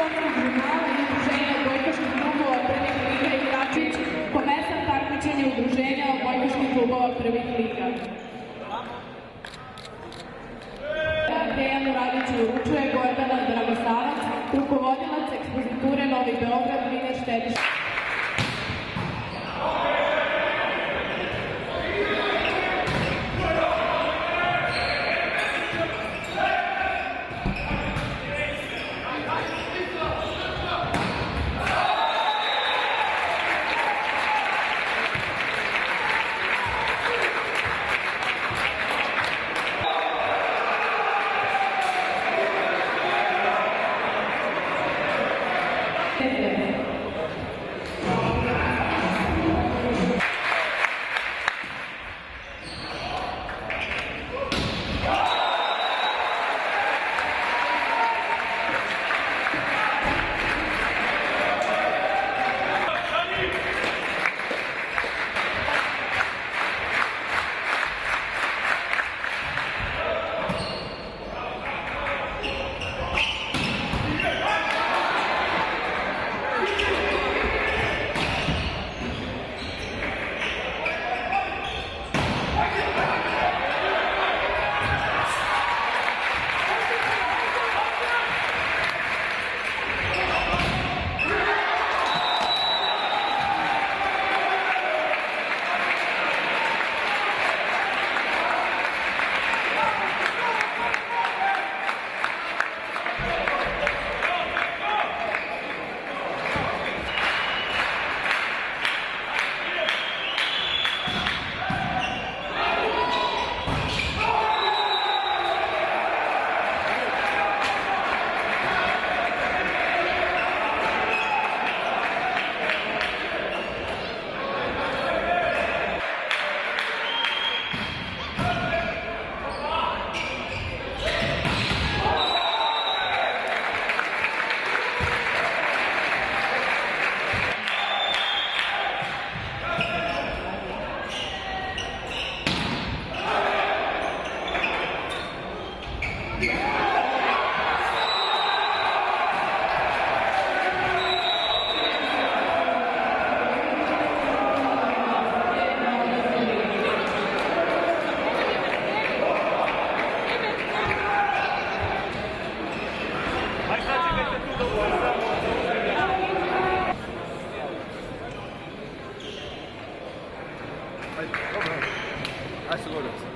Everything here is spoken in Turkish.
Nacionalnog žurnala i udruženja odbojkaških klubova prvih liga i Kačić komesar takmičenja udruženja odbojkaških klubova prvih liga. Dejanu Radiću uručuje Gordana Dragosavac, rukovodilac ekspoziture Novi Beograd, Mine Štediš. Ajde, dobro. Ajde se govorio.